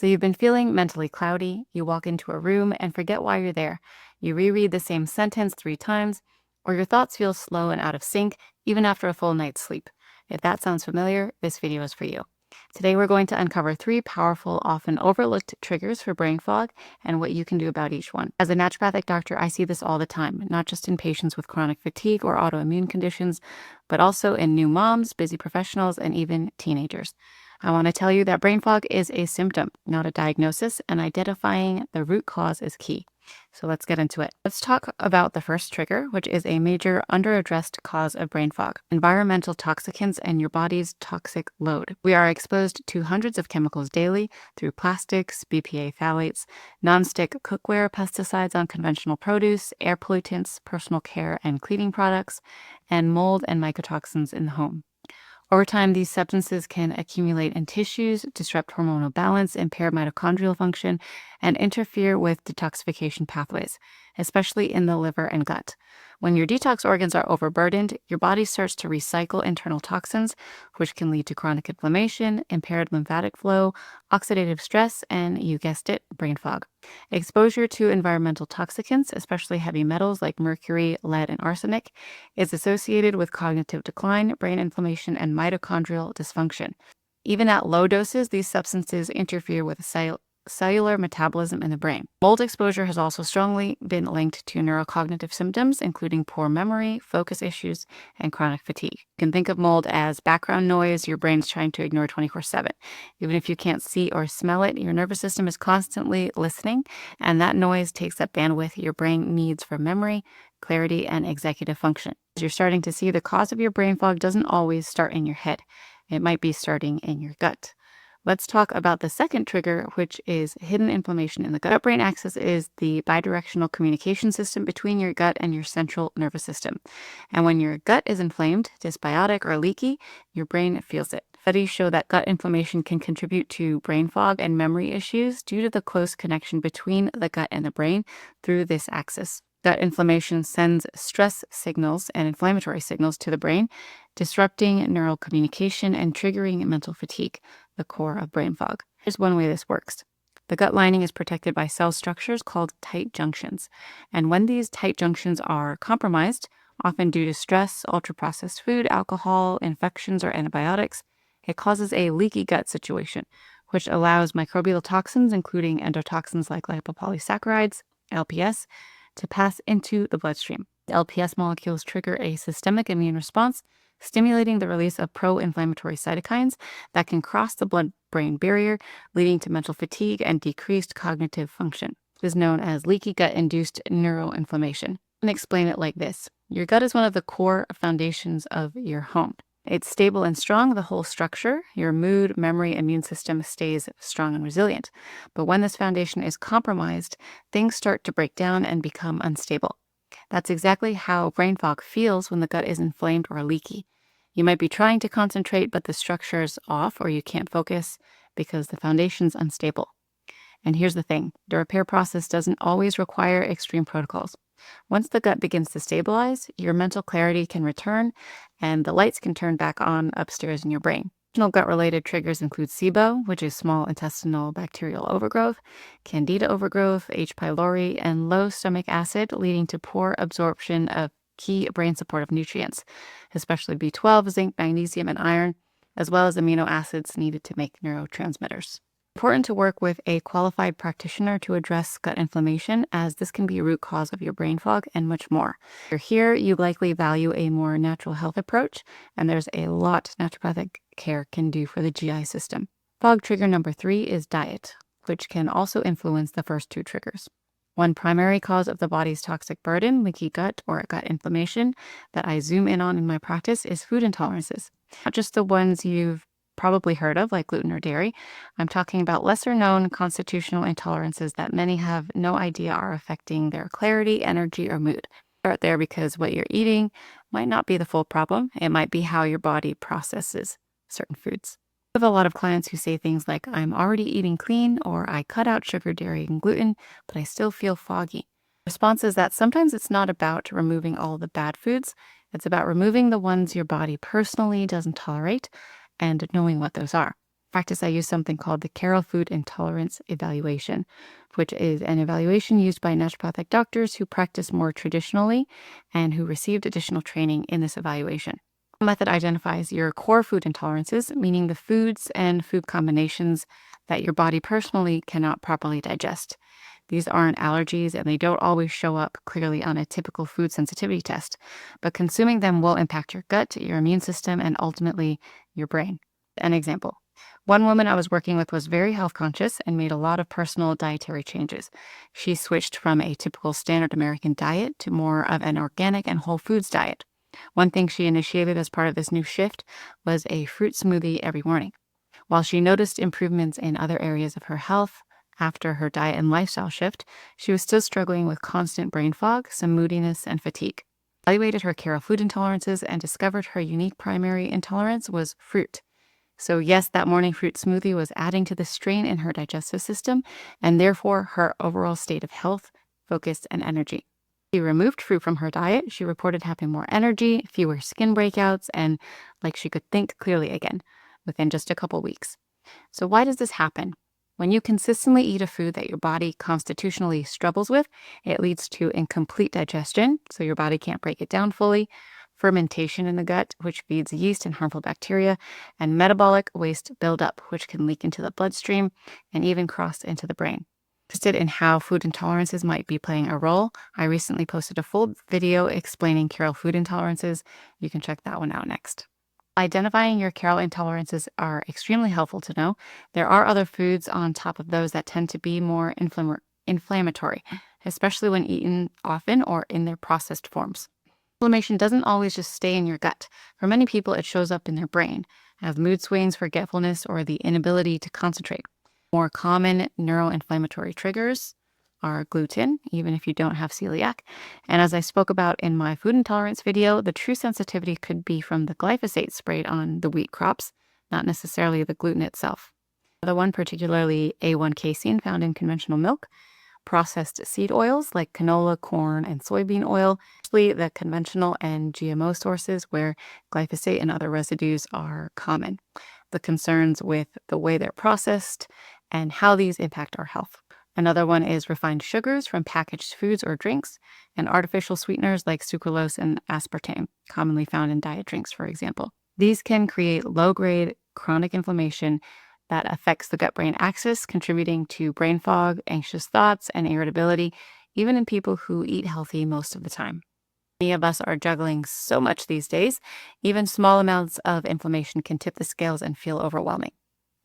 So you've been feeling mentally cloudy, you walk into a room and forget why you're there. You reread the same sentence 3 times, or your thoughts feel slow and out of sync even after a full night's sleep. If that sounds familiar, this video is for you. Today we're going to uncover 3 powerful, often overlooked triggers for brain fog and what you can do about each one. As a naturopathic doctor, I see this all the time, not just in patients with chronic fatigue or autoimmune conditions, but also in new moms, busy professionals, and even teenagers. I want to tell you that brain fog is a symptom, not a diagnosis, and identifying the root cause is key. So let's get into it. Let's talk about the first trigger, which is a major under-addressed cause of brain fog: environmental toxicants and your body's toxic load. We are exposed to hundreds of chemicals daily through plastics, BPA phthalates, non-stick cookware, pesticides on conventional produce, air pollutants, personal care and cleaning products, and mold and mycotoxins in the home. Over time, these substances can accumulate in tissues, disrupt hormonal balance, impair mitochondrial function, and interfere with detoxification pathways, especially in the liver and gut. When your detox organs are overburdened, your body starts to recycle internal toxins, which can lead to chronic inflammation, impaired lymphatic flow, oxidative stress, and, you guessed it, brain fog. Exposure to environmental toxicants, especially heavy metals like mercury, lead, and arsenic, is associated with cognitive decline, brain inflammation, and mitochondrial dysfunction. Even at low doses, these substances interfere with cellular metabolism in the brain. Mold exposure has also strongly been linked to neurocognitive symptoms, including poor memory, focus issues, and chronic fatigue. You can think of mold as background noise your brain's trying to ignore 24/7. Even if you can't see or smell it, your nervous system is constantly listening, and that noise takes up bandwidth your brain needs for memory, clarity, and executive function. As you're starting to see, the cause of your brain fog doesn't always start in your head. It might be starting in your gut. Let's talk about the second trigger, which is hidden inflammation in the gut. Gut-brain axis is the bidirectional communication system between your gut and your central nervous system. And when your gut is inflamed, dysbiotic, or leaky, your brain feels it. Studies show that gut inflammation can contribute to brain fog and memory issues due to the close connection between the gut and the brain through this axis. Gut inflammation sends stress signals and inflammatory signals to the brain, disrupting neural communication and triggering mental fatigue, the core of brain fog. Here's one way this works. The gut lining is protected by cell structures called tight junctions. And when these tight junctions are compromised, often due to stress, ultra-processed food, alcohol, infections, or antibiotics, it causes a leaky gut situation, which allows microbial toxins, including endotoxins like lipopolysaccharides, LPS, to pass into the bloodstream. The LPS molecules trigger a systemic immune response, stimulating the release of pro-inflammatory cytokines that can cross the blood-brain barrier, leading to mental fatigue and decreased cognitive function. This is known as leaky gut-induced neuroinflammation. I can explain it like this. Your gut is one of the core foundations of your home. It's stable and strong, the whole structure. Your mood, memory, immune system stays strong and resilient. But when this foundation is compromised, things start to break down and become unstable. That's exactly how brain fog feels when the gut is inflamed or leaky. You might be trying to concentrate, but the structure's off, or you can't focus because the foundation's unstable. And here's the thing, the repair process doesn't always require extreme protocols. Once the gut begins to stabilize, your mental clarity can return and the lights can turn back on upstairs in your brain. Additional gut-related triggers include SIBO, which is small intestinal bacterial overgrowth, candida overgrowth, H. pylori, and low stomach acid, leading to poor absorption of key brain supportive nutrients, especially B12, zinc, magnesium, and iron, as well as amino acids needed to make neurotransmitters. Important to work with a qualified practitioner to address gut inflammation, as this can be a root cause of your brain fog and much more. If you're here, you likely value a more natural health approach, and there's a lot naturopathic care can do for the GI system. Fog trigger number 3 is diet, which can also influence the first 2 triggers. One primary cause of the body's toxic burden, leaky gut or gut inflammation, that I zoom in on in my practice is food intolerances. Not just the ones you've probably heard of, like gluten or dairy. I'm talking about lesser known constitutional intolerances that many have no idea are affecting their clarity, energy, or mood. Start there because what you're eating might not be the full problem. It might be how your body processes certain foods. I have a lot of clients who say things like, I'm already eating clean, or I cut out sugar, dairy, and gluten, but I still feel foggy. The response is that sometimes it's not about removing all the bad foods. It's about removing the ones your body personally doesn't tolerate and knowing what those are. Practice, I use something called the Carroll Food Intolerance Evaluation, which is an evaluation used by naturopathic doctors who practice more traditionally and who received additional training in this evaluation. The method identifies your core food intolerances, meaning the foods and food combinations that your body personally cannot properly digest. These aren't allergies, and they don't always show up clearly on a typical food sensitivity test, but consuming them will impact your gut, your immune system, and ultimately your brain. An example. One woman I was working with was very health conscious and made a lot of personal dietary changes. She switched from a typical standard American diet to more of an organic and whole foods diet. One thing she initiated as part of this new shift was a fruit smoothie every morning. While she noticed improvements in other areas of her health after her diet and lifestyle shift, she was still struggling with constant brain fog, some moodiness, and fatigue. I evaluated her Carroll food intolerances and discovered her unique primary intolerance was fruit. So yes, that morning fruit smoothie was adding to the strain in her digestive system and therefore her overall state of health, focus, and energy. She removed fruit from her diet. She reported having more energy, fewer skin breakouts, and like she could think clearly again within just a couple weeks. So why does this happen? When you consistently eat a food that your body constitutionally struggles with, it leads to incomplete digestion, so your body can't break it down fully, fermentation in the gut, which feeds yeast and harmful bacteria, and metabolic waste buildup, which can leak into the bloodstream and even cross into the brain. Interested in how food intolerances might be playing a role, I recently posted a full video explaining Carroll food intolerances. You can check that one out next. Identifying your Carroll intolerances are extremely helpful to know. There are other foods on top of those that tend to be more inflammatory, especially when eaten often or in their processed forms. Inflammation doesn't always just stay in your gut. For many people, it shows up in their brain as mood swings, forgetfulness, or the inability to concentrate. More common neuroinflammatory triggers are gluten, even if you don't have celiac. And as I spoke about in my food intolerance video, the true sensitivity could be from the glyphosate sprayed on the wheat crops, not necessarily the gluten itself. Another one, particularly A1 casein found in conventional milk, processed seed oils like canola, corn, and soybean oil, especially the conventional and GMO sources where glyphosate and other residues are common. The concerns with the way they're processed and how these impact our health. Another one is refined sugars from packaged foods or drinks, and artificial sweeteners like sucralose and aspartame, commonly found in diet drinks, for example. These can create low-grade chronic inflammation that affects the gut-brain axis, contributing to brain fog, anxious thoughts, and irritability, even in people who eat healthy most of the time. Many of us are juggling so much these days. Even small amounts of inflammation can tip the scales and feel overwhelming.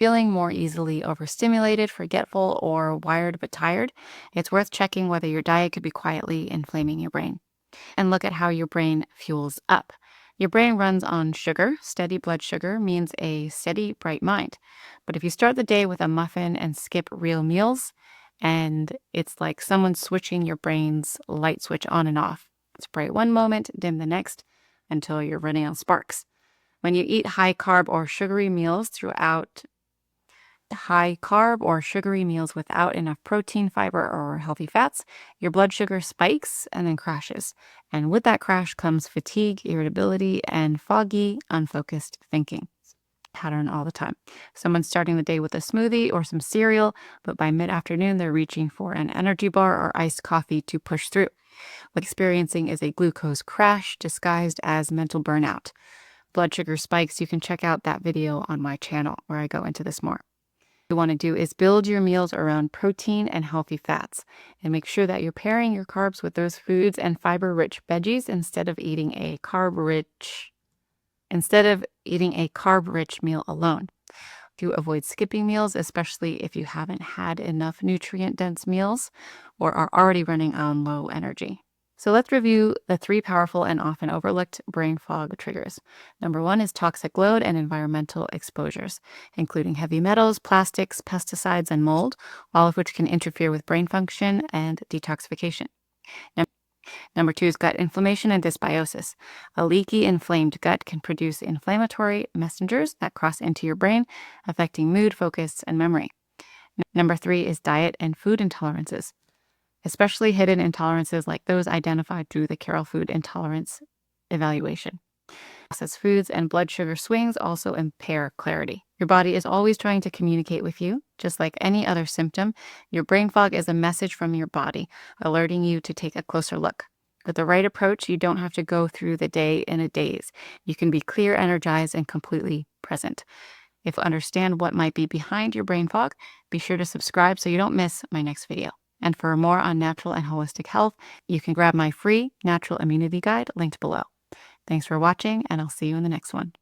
Feeling more easily overstimulated, forgetful, or wired but tired, it's worth checking whether your diet could be quietly inflaming your brain. And look at how your brain fuels up. Your brain runs on sugar. Steady blood sugar means a steady, bright mind. But if you start the day with a muffin and skip real meals, and it's like someone switching your brain's light switch on and off. It's bright one moment, dim the next, until you're running on sparks. When you eat high carb or sugary meals without enough protein, fiber, or healthy fats, your blood sugar spikes and then crashes. And with that crash comes fatigue, irritability, and foggy, unfocused thinking. Pattern all the time. Someone's starting the day with a smoothie or some cereal, but by mid-afternoon, they're reaching for an energy bar or iced coffee to push through. What experiencing is a glucose crash disguised as mental burnout. Blood sugar spikes, you can check out that video on my channel where I go into this more. What you want to do is build your meals around protein and healthy fats, and make sure that you're pairing your carbs with those foods and fiber-rich veggies instead of eating a carb-rich meal alone. To avoid skipping meals, especially if you haven't had enough nutrient-dense meals or are already running on low energy. So let's review the 3 powerful and often overlooked brain fog triggers. Number 1 is toxic load and environmental exposures, including heavy metals, plastics, pesticides, and mold, all of which can interfere with brain function and detoxification. Number 2 is gut inflammation and dysbiosis. A leaky, inflamed gut can produce inflammatory messengers that cross into your brain, affecting mood, focus, and memory. Number 3 is diet and food intolerances, especially hidden intolerances like those identified through the Carroll Food Intolerance Evaluation. Processed foods and blood sugar swings also impair clarity. Your body is always trying to communicate with you. Just like any other symptom, your brain fog is a message from your body, alerting you to take a closer look. With the right approach, you don't have to go through the day in a daze. You can be clear, energized, and completely present. If you understand what might be behind your brain fog, be sure to subscribe so you don't miss my next video. And for more on natural and holistic health, you can grab my free natural immunity guide linked below. Thanks for watching, and I'll see you in the next one.